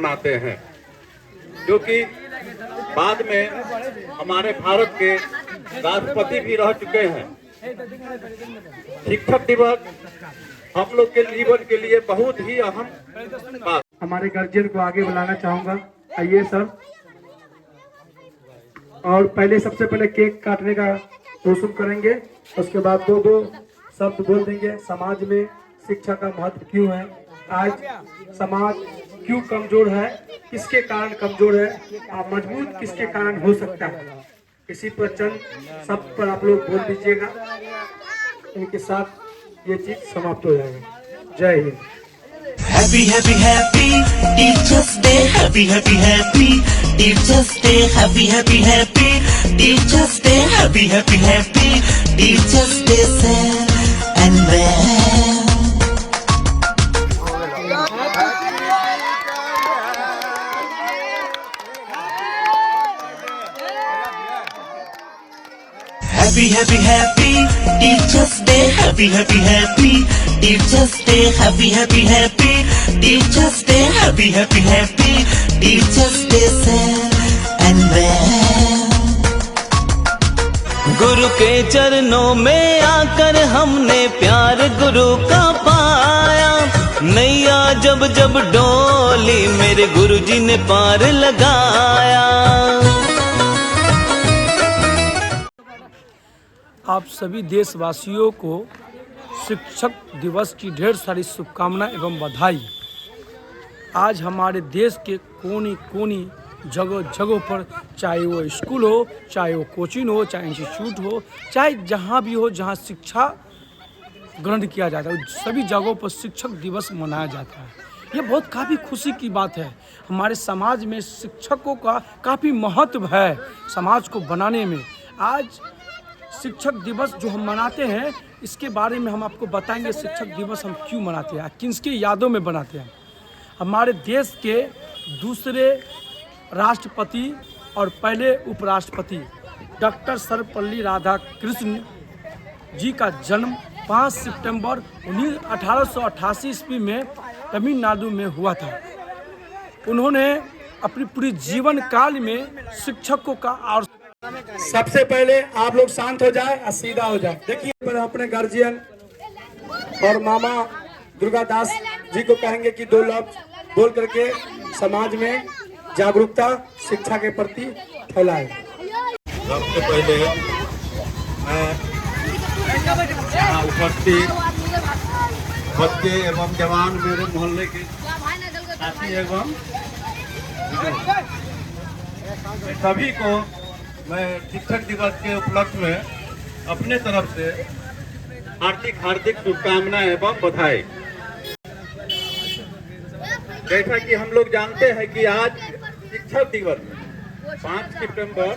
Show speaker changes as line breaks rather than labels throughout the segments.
मनाते हैं, जो कि बाद में हमारे भारत के राष्ट्रपति भी रह चुके हैं। शिक्षक दिवस हम लोग के जीवन के लिए बहुत ही अहम बात।
हमारे गार्जियन को आगे बुलाना चाहूंगा, आइए सर। और सबसे पहले केक काटने का रसूम करेंगे, उसके बाद दो शब्द बोल देंगे। समाज में शिक्षा का महत्व क्यों है, आज समाज क्यों कमजोर है, किसके कारण कमजोर है और मजबूत किसके कारण हो सकता है, इसी पर चंद शब्द पर आप लोग बोल दीजिएगा। इनके साथ ये चीज समाप्त हो जाएगा। जय Hind.
Happy happy happy Teachers Day, happy happy happy Teachers Day, happy happy happy Teachers Day, happy happy happy Teachers Day, sir and ma'am. Happy happy happy Teachers Day, happy happy happy Teachers Day, happy happy happy Teachers Day, happy happy happy Teachers Day, sir and ma'am. गुरु के चरणों में आकर हमने प्यार गुरु का पाया, नैया जब जब डोली मेरे गुरुजी ने पार लगाया।
आप सभी देशवासियों को शिक्षक दिवस की ढेर सारी शुभकामनाएं एवं बधाई। आज हमारे देश के कोनी कोनी जगह जगह पर, चाहे वो स्कूल हो, चाहे वो कोचिंग हो, चाहे इंस्टीट्यूट हो, चाहे जहाँ भी हो जहाँ शिक्षा ग्रहण किया जाता है, सभी जगहों पर शिक्षक दिवस मनाया जाता है। ये बहुत काफ़ी खुशी की बात है। हमारे समाज में शिक्षकों का काफ़ी महत्व है समाज को बनाने में। आज शिक्षक दिवस जो हम मनाते हैं, इसके बारे में हम आपको बताएंगे शिक्षक दिवस हम क्यों मनाते हैं, किसके यादों में बनाते हैं। हमारे देश के दूसरे राष्ट्रपति और पहले उपराष्ट्रपति डॉक्टर सर्वपल्ली राधाकृष्णन जी का जन्म 5 सितंबर 1888 ईस्वी में तमिलनाडु में हुआ था। उन्होंने अपनी पूरी जीवन काल में शिक्षकों का और सबसे पहले आप लोग शांत हो जाए और सीधा हो जाए। देखिए अपने गार्जियन और मामा दुर्गादास जी को कहेंगे कि 2 लफ्ज बोल करके समाज में जागरूकता शिक्षा के प्रति फैलाए।
सबसे पहले मैं उपस्थित बच्चे एवं जवान, मेरे मोहल्ले के साथी एवं सभी को मैं शिक्षक दिवस के उपलक्ष्य में अपने तरफ से हार्दिक शुभकामनाएं एवं बधाई। जैसा कि हम लोग जानते हैं कि आज शिक्षक दिवस 5 सितंबर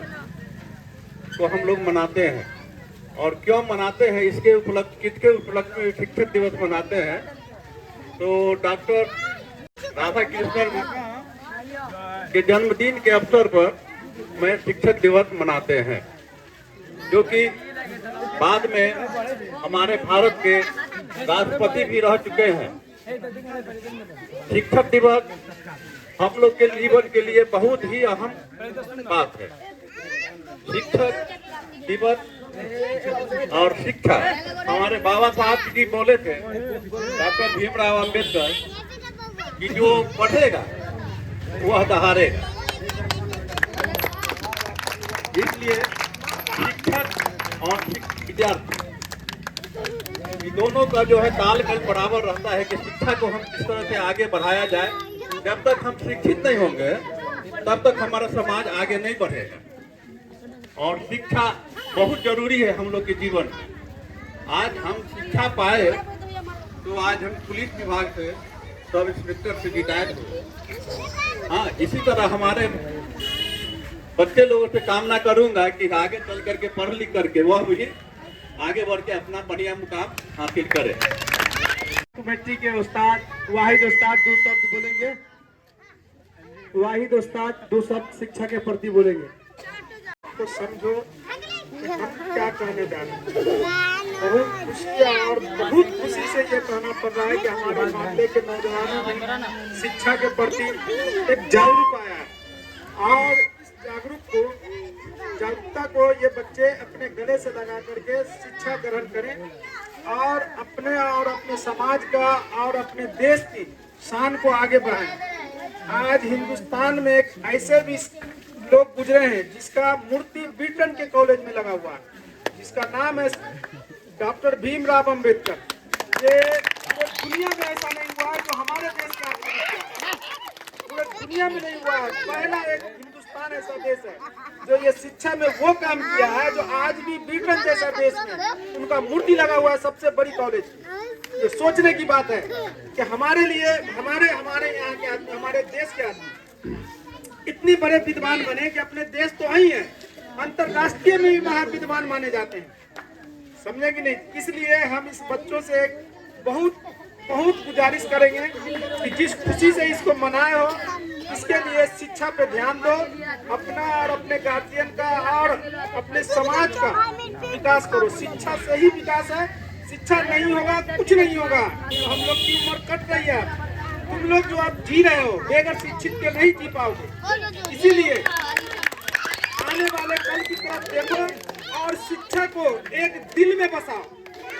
को हम लोग मनाते हैं, और क्यों मनाते हैं, किसके उपलक्ष्य में शिक्षक दिवस मनाते हैं, तो डॉक्टर राधाकृष्णन के जन्मदिन के अवसर पर में शिक्षक दिवस मनाते हैं, जो कि बाद में हमारे भारत के राष्ट्रपति भी रह चुके हैं। शिक्षक दिवस हम लोग के जीवन के लिए बहुत ही अहम बात है। शिक्षक दिवस और शिक्षा, हमारे बाबा साहब जी बोले थे, डॉक्टर भीमराव अंबेडकर, कि जो पढ़ेगा वह दहाड़ेगा। इसलिए शिक्षक और विद्यार्थी दोनों का जो है तालमेल बराबर रहता है कि शिक्षा को हम किस तरह से आगे बढ़ाया जाए। जब तक हम शिक्षित नहीं होंगे तब तक हमारा समाज आगे नहीं बढ़ेगा, और शिक्षा बहुत जरूरी है हम लोग के जीवन में। आज हम शिक्षा पाए तो आज हम पुलिस विभाग से सब इंस्पेक्टर से रिटायर्ड हुए। हाँ, इसी तरह हमारे बच्चे लोगों से कामना करूंगा कि आगे चल करके पढ़ लिख करके वह भी आगे बढ़ के अपना बढ़िया मुकाम हासिल करे।
कमेटी के उस्ताद वाहिद उस्ताद 2 शब्द बोलेंगे। वाहिद उस्ताद 2 शब्द शिक्षा के प्रति बोलेंगे, तो समझो हम क्या कहने जा रहे हैं।
बहुत खुशी है और बहुत खुशी से ये कहना पड़ रहा है कि हमारे मोहल्ले के नौजवानों में शिक्षा के प्रति एक जागरूक आया है और इस जागरूकता को ये बच्चे अपने गले से लगा करके शिक्षा ग्रहण करें और अपने समाज का और अपने देश की शान को आगे बढ़ाएं। आज हिंदुस्तान में एक ऐसे भी लोग गुजरे हैं जिसका मूर्ति ब्रिटेन के कॉलेज में लगा हुआ है, जिसका नाम है डॉक्टर भीमराव अंबेडकर। ये पूरे दुनिया में ऐसा नहीं हुआ है जो हमारे देश के आदमी ने किया है। पूरे दुनिया में नहीं हुआ है। पहला एक हिंदुस्तान ऐसा देश है जो ये शिक्षा में वो काम किया है जो आज भी ब्रिटेन जैसा देश में उनका मूर्ति लगा हुआ है सबसे बड़ी कॉलेज। ये सोचने की बात है कि हमारे लिए हमारे यहाँ के आदमी, हमारे देश के आदमी इतनी बड़े विद्वान बने कि अपने देश तो ही है, अंतरराष्ट्रीय में भी महाविद्वान माने जाते हैं। समझे कि नहीं? इसलिए हम इस बच्चों से बहुत गुजारिश करेंगे कि जिस खुशी से इसको मनाए हो, इसके लिए शिक्षा पे ध्यान दो, अपना और अपने गार्जियन का और अपने समाज का विकास करो। शिक्षा से ही विकास है, शिक्षा नहीं होगा कुछ नहीं होगा। हम लोग की उम्र कट रही है, तुम लोग जो आप जी रहे हो बेगर शिक्षित के नहीं जी पाओगे। इसीलिए आने वाले कल की तरफ देखो और शिक्षा को एक दिल में बसाओ।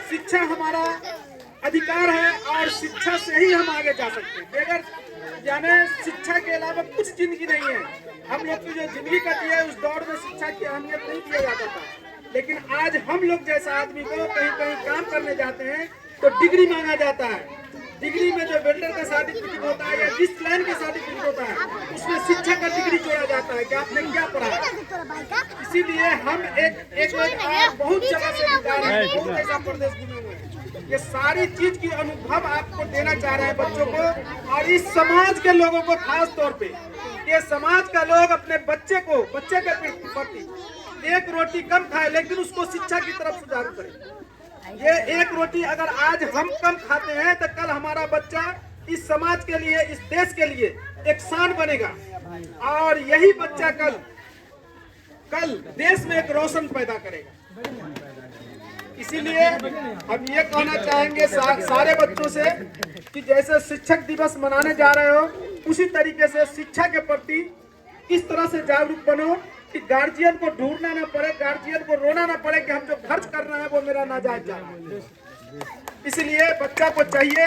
शिक्षा हमारा अधिकार है और शिक्षा से ही हम आगे जा सकते हैं। बेगर यानी शिक्षा के अलावा कुछ जिंदगी नहीं है। हम लोग की जो जिंदगी कटी है उस दौर में शिक्षा की अहमियत नहीं दिया जाता था, लेकिन आज हम लोग जैसा आदमी को कहीं काम करने जाते हैं तो डिग्री मांगा जाता है। डिग्री में जो वेल्डर का सर्टिफिकेट होता है या जिस लाइन का सर्टिफिकेट होता है उसमें शिक्षा का डिग्री जोड़ा जाता है कि आपने क्या पढ़ा है। इसीलिए हम एक बहुत जगह से बहुत ऐसा प्रदेश घूमे हुए हैं। ये सारी चीज की अनुभव आपको देना चाह रहे हैं बच्चों को और इस समाज के लोगों को खास तौर पे। ये समाज का लोग अपने बच्चे के प्रति एक रोटी कम खाए लेकिन उसको शिक्षा की तरफ सुधारू करें। ये एक रोटी अगर आज हम कम खाते हैं तो कल हमारा बच्चा इस समाज के लिए, इस देश के लिए एक शान बनेगा और यही बच्चा कल देश में एक रोशन पैदा करेगा। इसीलिए हम ये कहना चाहेंगे सारे बच्चों से कि जैसे शिक्षक दिवस मनाने जा रहे हो उसी तरीके से शिक्षा के प्रति इस तरह से जागरूक बनो कि गार्जियन को ढूंढना ना पड़े, गार्जियन को रोना ना पड़े कि हम जो खर्च कर रहे हैं वो मेरा नाजायज जा रहा है। इसलिए बच्चा को चाहिए,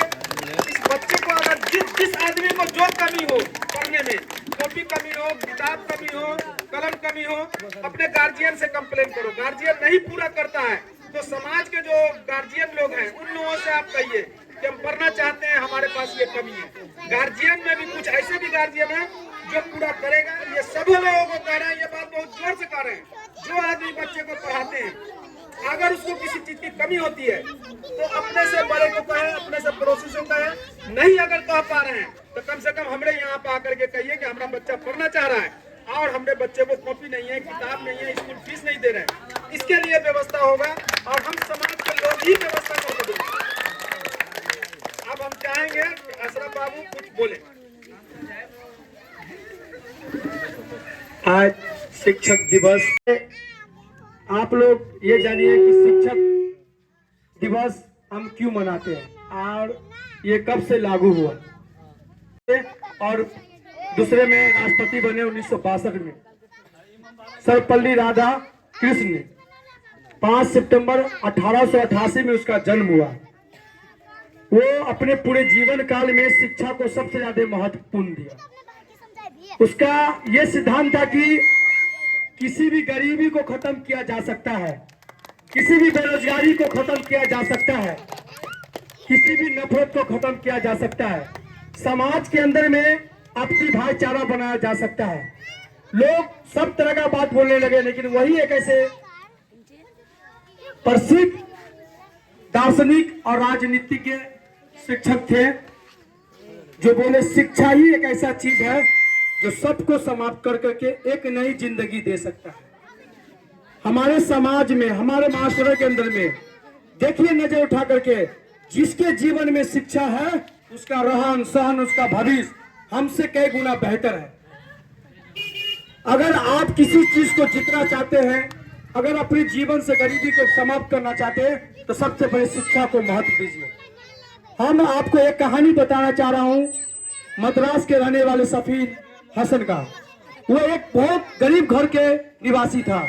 इस बच्चे को अगर जिस आदमी को जो कमी हो पढ़ने में, कॉपी कमी हो, किताब कमी हो, कलम कमी हो, अपने गार्जियन से कंप्लेन करो। गार्जियन नहीं पूरा करता है तो समाज के जो गार्जियन लोग हैं उन लोगों से आप कहिए कि हम पढ़ना चाहते हैं, हमारे पास ये कमी है। गार्जियन में भी कुछ ऐसे भी गार्जियन है जो पूरा करेगा। ये सभी लोगों को कह रहे हैं, ये बात बहुत जोर से कह रहे हैं। जो आदमी बच्चे को पढ़ाते हैं अगर उसको किसी चीज की कमी होती है तो अपने से बड़े को कहे, अपने से पड़ोसी को कहे। नहीं अगर कह पा रहे हैं तो कम से कम हमरे यहाँ पे आकर के कहिए कि हमारा बच्चा पढ़ना चाह रहा है और हमरे बच्चे को कॉपी नहीं है, किताब नहीं है, स्कूल फीस नहीं दे रहे हैं। इसके लिए व्यवस्था होगा और हम समाज के लोग ही व्यवस्था करके देंगे। अब हम चाहेंगे कि अशरफ बाबू कुछ बोले।
आज शिक्षक दिवस, आप लोग ये जानिए कि शिक्षक दिवस हम क्यों मनाते हैं और ये कब से लागू हुआ। और दूसरे में राष्ट्रपति बने 1962 में सर्वपल्ली राधा कृष्ण ने 5 सितंबर 1888 में उसका जन्म हुआ। वो अपने पूरे जीवन काल में शिक्षा को सबसे ज्यादा महत्वपूर्ण दिया। उसका ये सिद्धांत था कि किसी भी गरीबी को खत्म किया जा सकता है, किसी भी बेरोजगारी को खत्म किया जा सकता है, किसी भी नफरत को खत्म किया जा सकता है, समाज के अंदर में आपसी भाईचारा बनाया जा सकता है। लोग सब तरह का बात बोलने लगे, लेकिन वही एक ऐसे प्रसिद्ध दार्शनिक और राजनीतिज्ञ शिक्षक थे जो बोले शिक्षा ही एक ऐसा चीज है जो सबको समाप्त कर करके एक नई जिंदगी दे सकता है। हमारे समाज में, हमारे माशरे के अंदर में देखिए, नजर उठा करके जिसके जीवन में शिक्षा है उसका रहन सहन, उसका भविष्य हमसे कई गुना बेहतर है। अगर आप किसी चीज को जीतना चाहते हैं, अगर अपने जीवन से गरीबी को समाप्त करना चाहते हैं तो सबसे पहले शिक्षा को महत्व दीजिए। हम आपको एक कहानी बताना चाह रहा हूँ मद्रास के रहने वाले सफीर हसन का। वो एक बहुत गरीब घर के निवासी था।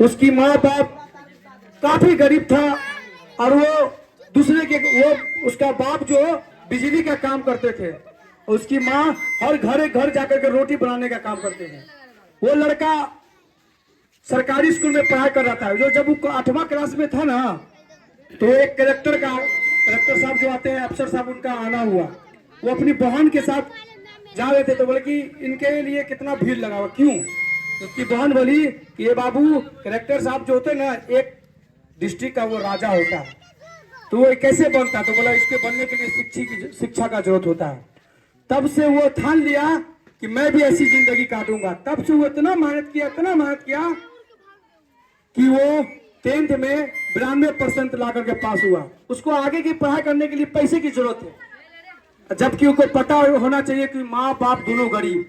उसकी माँ बाप काफी गरीब था और वो उसका बाप जो बिजली का काम करते थे, उसकी माँ हर घर जाकर के रोटी बनाने का काम करते थे। वो लड़का सरकारी स्कूल में पढ़ाई कर रहा था। जो जब वो 8वां क्लास में था ना, तो एक कलेक्टर साहब जो आते हैं, अफसर साहब, उनका आना हुआ। वो अपनी बहन के साथ जा रहे थे, तो बोले कि इनके लिए कितना भीड़ लगा हुआ, क्यों? उसकी बहन बोली कि ये बाबू, कलेक्टर साहब जो होते ना, एक डिस्ट्रिक्ट का वो राजा होता है, तो वो कैसे बनता? तो बोला इसके बनने के लिए शिक्षा का जरूरत होता है। तब से वो ठान लिया कि मैं भी ऐसी जिंदगी काटूंगा। तब से वो इतना मेहनत किया कि वो 10th में 92% ला करके पास हुआ। उसको आगे की पढ़ाई करने के लिए पैसे की जरूरत है, जबकि उनको पता होना चाहिए कि माँ बाप दोनों गरीब,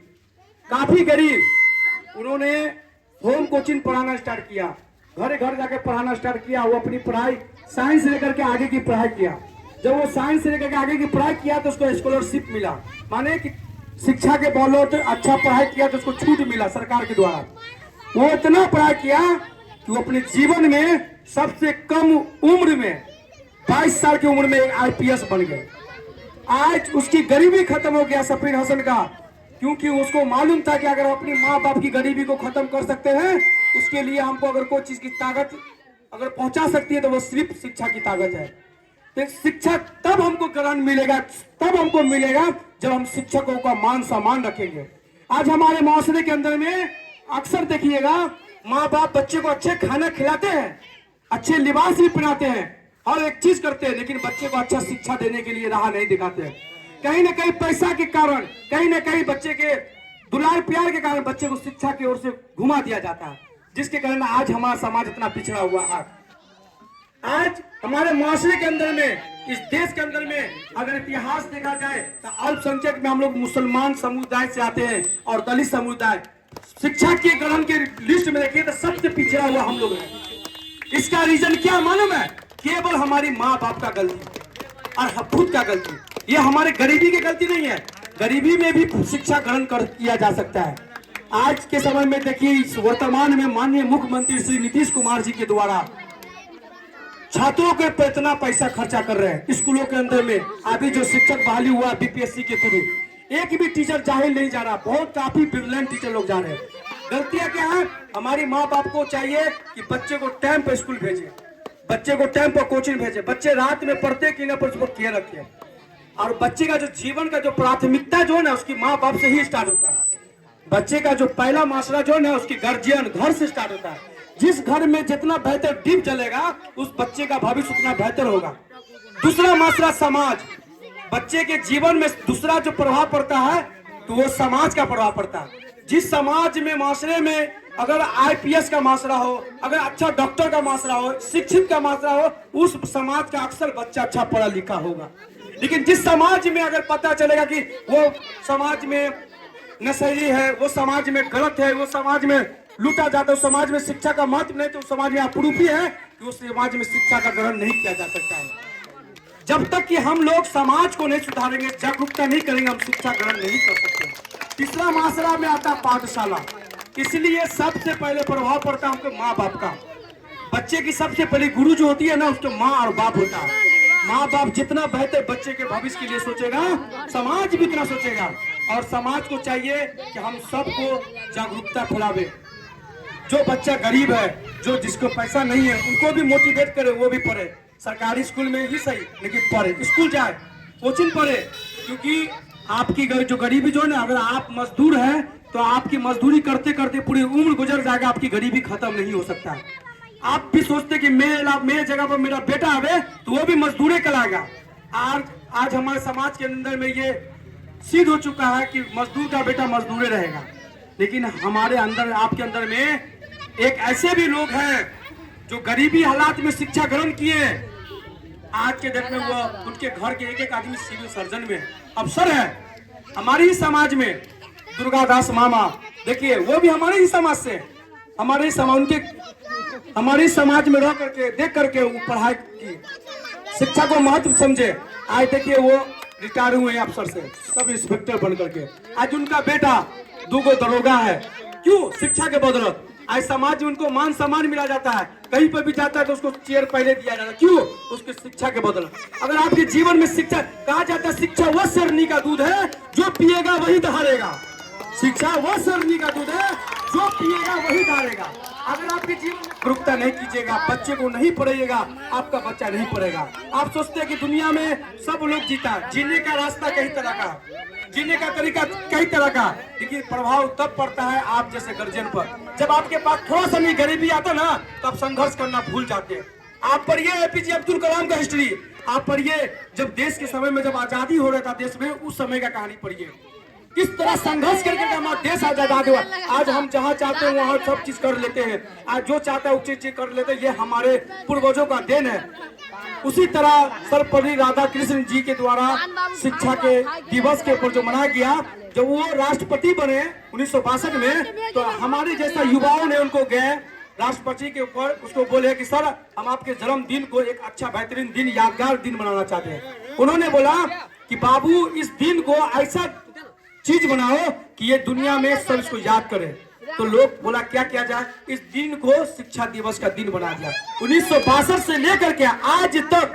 काफी गरीब। उन्होंने होम कोचिंग पढ़ाना स्टार्ट किया, घर जाके पढ़ाना स्टार्ट किया। वो अपनी पढ़ाई साइंस लेकर के आगे की पढ़ाई किया। जब वो साइंस लेकर के आगे की पढ़ाई किया तो उसको स्कॉलरशिप मिला, माने कि शिक्षा के बदौलत अच्छा पढ़ाई किया तो उसको छूट मिला सरकार के द्वारा। वो इतना पढ़ाई किया कि वो अपने जीवन में सबसे कम उम्र में 22 साल की उम्र में IPS बन गए। आज उसकी गरीबी खत्म हो गया सफीर हसन का, क्योंकि उसको मालूम था कि अगर अपनी माँ बाप की गरीबी को खत्म कर सकते हैं, उसके लिए हमको अगर कोई चीज की ताकत अगर पहुंचा सकती है तो वो सिर्फ शिक्षा की ताकत है। तो शिक्षा तब हमको ग्रहण मिलेगा, तब हमको मिलेगा जब हम शिक्षकों का मान सम्मान रखेंगे। आज हमारे माशरे के अंदर में अक्सर देखिएगा, माँ बाप बच्चे को अच्छे खाना खिलाते हैं, अच्छे लिबास भी पहनाते हैं, हर एक चीज करते हैं, लेकिन बच्चे को अच्छा शिक्षा देने के लिए राह नहीं दिखाते हैं। कहीं ना कहीं पैसा के कारण, कहीं ना कहीं बच्चे के दुलार प्यार के कारण बच्चे को शिक्षा की ओर से घुमा दिया जाता है, जिसके कारण आज हमारा समाज इतना पिछड़ा हुआ है। आज हमारे माशरे के अंदर में, इस देश के अंदर में अगर इतिहास देखा जाए तो अल्पसंख्यक में हम लोग मुसलमान समुदाय से आते हैं और दलित समुदाय। शिक्षा के ग्रहण के लिस्ट में देखिए तो सबसे पिछड़ा हुआ हम लोग हैं। इसका रीजन क्या मालूम है? केवल हमारी माँ बाप का गलती और खुद का गलती। ये हमारे गरीबी की गलती नहीं है, गरीबी में भी शिक्षा ग्रहण किया जा सकता है। आज के समय में देखिए, इस वर्तमान में माननीय मुख्यमंत्री श्री नीतीश कुमार जी के द्वारा छात्रों के पे इतना पैसा खर्चा कर रहे हैं स्कूलों के अंदर में। अभी जो शिक्षक बहाली हुआ BPSC के थ्रू, एक भी टीचर जाहिल नहीं जा रहा, बहुत काफी ब्रिलियंट टीचर लोग जा रहे हैं। गलतियां क्या है? हमारी माँ बाप को चाहिए कि बच्चे को टाइम पर स्कूल भेजे, बच्चे को टाइम पर कोचिंग भेजे, बच्चे रात में पढ़ते कि ना पर उसको केयर रखे। और बच्चे का जो जीवन का जो प्राथमिकता जो है ना, उसकी माँ बाप से ही स्टार्ट होता है। बच्चे का जो पहला मासरा जो है ना, उसकी गार्जियन घर से स्टार्ट होता है। जिस घर में जितना बेहतर दीप जलेगा, उस बच्चे का भविष्य उतना बेहतर होगा। दूसरा मासरा समाज, बच्चे के जीवन में दूसरा जो प्रभाव पड़ता है तो वो समाज का प्रभाव पड़ता है। जिस समाज में, माशरे में अगर IPS का मासरा हो, अगर अच्छा डॉक्टर का मासरा हो, शिक्षित का मासरा हो, उस समाज का अक्सर बच्चा अच्छा पढ़ा लिखा होगा। लेकिन जिस समाज में अगर पता चलेगा कि वो समाज में नशेड़ी है, वो समाज में गलत है, वो समाज में लूटा जाता है, उस समाज में शिक्षा का महत्व नहीं, तो उस समाज में अपरूपी है कि उस समाज में शिक्षा का ग्रहण नहीं किया जा सकता है। जब तक कि हम लोग समाज को नहीं सुधारेंगे, जागरूकता नहीं करेंगे, हम शिक्षा ग्रहण नहीं कर सकते। तीसरा मासरा में आता पाठशाला। इसलिए सबसे पहले प्रभाव पड़ता है हमको माँ बाप का। बच्चे की सबसे पहली गुरु जो होती है ना, उसको माँ और बाप होता है। माँ बाप जितना बेहतर बच्चे के भविष्य के लिए सोचेगा, समाज भी उतना सोचेगा। और समाज को चाहिए कि हम सबको जागरूकता फैलावे। जो बच्चा गरीब है, जो जिसको पैसा नहीं है, उनको भी मोटिवेट करे, वो भी पढ़े। सरकारी स्कूल में ही सही, लेकिन पढ़े, स्कूल जाए, कोचिंग पढ़े। क्योंकि आपकी जो गरीबी जो है ना, अगर आप मजदूर हैं तो आपकी मजदूरी करते करते पूरी उम्र गुजर जाएगा, आपकी गरीबी खत्म नहीं हो सकता। आप भी सोचते कि मेरे जगह पर मेरा बेटा आवे तो वो भी मजदूरी कराएगा। आज हमारे समाज के अंदर में ये सिद्ध हो चुका है कि मजदूर का बेटा मजदूर रहेगा। लेकिन हमारे अंदर, आपके अंदर में एक ऐसे भी लोग हैं जो गरीबी हालात में शिक्षा ग्रहण किए। आज के दिन में वो उनके घर के एक आदमी सिविल सर्जन में अफसर है। हमारे ही समाज में दुर्गादास मामा, देखिए वो भी हमारे ही समाज से, हमारे ही समाज, उनके हमारे समाज में रह करके देख करके वो पढ़ाई की, शिक्षा को महत्व समझे। आज देखिए वो रिटायर हुए अफसर से, सब इंस्पेक्टर बन करके। आज उनका बेटा 2 दरोगा है। क्यों? शिक्षा के बदौलत। आज समाज में उनको मान सम्मान मिला जाता है, कहीं पर भी जाता है तो उसको चेयर पहले दिया जाता है। क्यों? उसकी शिक्षा के बदौलत। अगर आपके जीवन में शिक्षा, कहा जाता है शिक्षा वह सरनी का दूध है जो पिएगा वही धारेगा। शिक्षा वह सरनी का दूध है जो पिएगा वही धारेगा। अगर आपके जीवन में जागरूकता नहीं कीजिएगा, बच्चे को नहीं पढ़ाइएगा, आपका बच्चा नहीं पढ़ेगा। आप सोचते हैं कि दुनिया में सब लोग जीता, जीने का रास्ता कई तरह का, जीने का तरीका कई तरह का, लेकिन प्रभाव तब पड़ता है आप जैसे गार्जियन पर। जब आपके पास थोड़ा सा भी गरीबी आता ना, तब संघर्ष करना भूल जाते हैं। आप पढ़िए एपीजे अब्दुल कलाम का हिस्ट्री, आप पढ़िए जब देश के समय में जब आजादी हो रहा था देश में, उस समय का कहानी पढ़िए, किस तरह संघर्ष करके हमारा देश आजाद हुआ। आज हम जहां चाहते हैं वहां सब चीज कर लेते हैं, आज जो चाहता है वो चीज कर लेते हैं। ये हमारे पूर्वजों का देन है। उसी तरह सर्वपल्ली राधाकृष्ण जी के द्वारा शिक्षा के दिवस के ऊपर जो मनाया गया, जब वो राष्ट्रपति बने 1962 में, तो हमारे जैसा युवाओं ने उनको गए राष्ट्रपति के ऊपर, उसको बोले कि सर हम आपके जन्मदिन को एक अच्छा बेहतरीन दिन, यादगार दिन बनाना चाहते हैं। उन्होंने बोला कि बाबू इस दिन को ऐसा चीज बनाओ कि ये दुनिया में सब इसको याद करे। तो लोग बोला क्या किया जाए, इस दिन को शिक्षा दिवस का दिन बना दिया। 1962 से लेकर के आज तक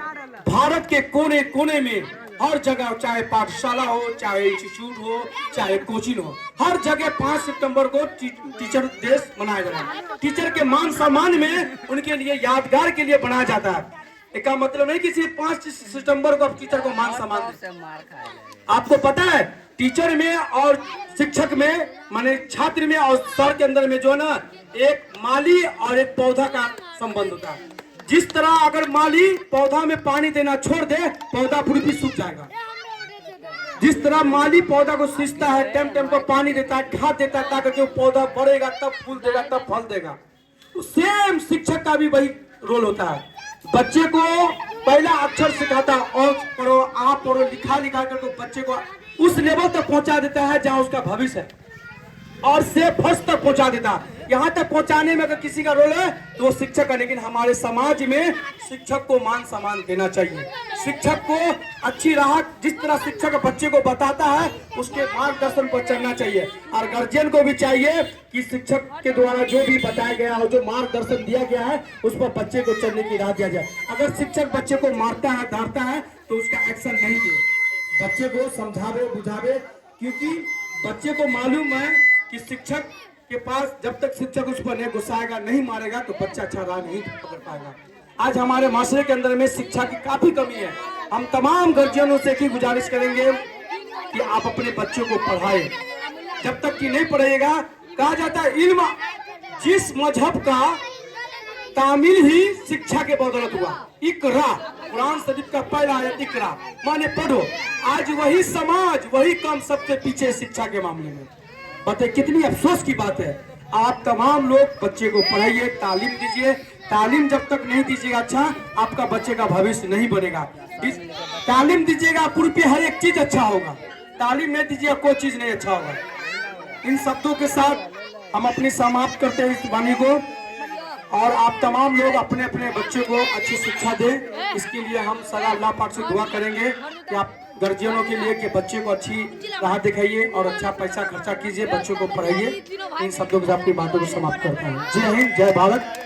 भारत के कोने कोने में हर जगह, चाहे पाठशाला हो, चाहे इंस्टीट्यूट हो, चाहे कोचिंग हो, हर जगह 5 सितंबर को टीचर दिवस मनाया जा रहा है। टीचर के मान सम्मान में, उनके लिए यादगार के लिए बनाया जाता है। इसका मतलब नहीं कि सिर्फ 5 सितंबर को आप टीचर को मान सम्मान दें। आपको पता है टीचर में और शिक्षक में, माने छात्र में और सर के अंदर में जो है ना, एक माली और एक पौधा का संबंध होता है। जिस तरह अगर माली पौधा में पानी देना छोड़ दे, पौधा पूरी सूख जाएगा। जिस तरह माली पौधा को सींचता है, टाइम टाइम पर पानी देता है, खाद देता है, ताकि वो पौधा बढ़ेगा, तब फूल देगा, तब फल देगा। तो सेम शिक्षक का भी वही रोल होता है। बच्चे को पहला अक्षर सिखाता, और पढ़ो, आप पढ़ो, लिखा लिखा कर बच्चे को उस लेवल तक पहुंचा देता है जहां उसका भविष्य है, और से फर्स्ट तक पहुंचा देता है। यहाँ तक पहुंचाने में अगर किसी का रोल है तो वो शिक्षक है। लेकिन हमारे समाज में शिक्षक को मान सम्मान देना चाहिए। शिक्षक को अच्छी राह, जिस तरह शिक्षक बच्चे को बताता है उसके मार्गदर्शन पर चलना चाहिए। और गार्जियन को भी चाहिए कि शिक्षक के द्वारा जो भी बताया गया और जो मार्गदर्शन दिया गया है उस पर बच्चे को चलने की राह दिया जाए। अगर शिक्षक बच्चे को मारता है, डांटता है, तो उसका एक्शन नहीं दे, बच्चे को समझावे बुझावे, क्योंकि बच्चे को मालूम है कि शिक्षक के पास जब तक शिक्षक उस पर नहीं गुस्साएगा, नहीं मारेगा, तो बच्चा अच्छा राह नहीं पकड़ पाएगा। आज हमारे माशरे के अंदर में शिक्षा की काफी कमी है। हम तमाम गार्जियनों से की गुजारिश करेंगे कि आप अपने बच्चों को पढ़ाएं। जब तक कि नहीं पढ़ेगा, कहा जाता है इल्म जिस मजहब का तामील ही शिक्षा के बदौलत हुआ। इकरा, कुरान शरीफ का पहला आयत इकरा माने पढ़ो। आज वही समाज, वही काम सबसे पीछे शिक्षा के मामले में। बताइए कितनी अफसोस की बात है। आप तमाम लोग बच्चे को पढ़ाइए, तालीम दीजिए। तालीम जब तक नहीं दीजिएगा अच्छा, आपका बच्चे का भविष्य नहीं बनेगा। तालीम दीजिएगा, पूर्व हर एक चीज अच्छा होगा। तालीम नहीं दीजिएगा, कोई चीज नहीं अच्छा होगा। इन शब्दों के साथ हम अपनी समाप्त करते हैं इस वाणी को, और आप तमाम लोग अपने अपने बच्चों को अच्छी शिक्षा दें। इसके लिए हम सदा अल्लाह पाक से दुआ करेंगे कि आप गार्जियनों के लिए कि बच्चे को अच्छी राह दिखाइए और अच्छा पैसा खर्चा कीजिए, बच्चों को पढ़ाइए। इन शब्दों के साथ अपनी बातों को समाप्त करता हूँ। जय हिंद, जय भारत।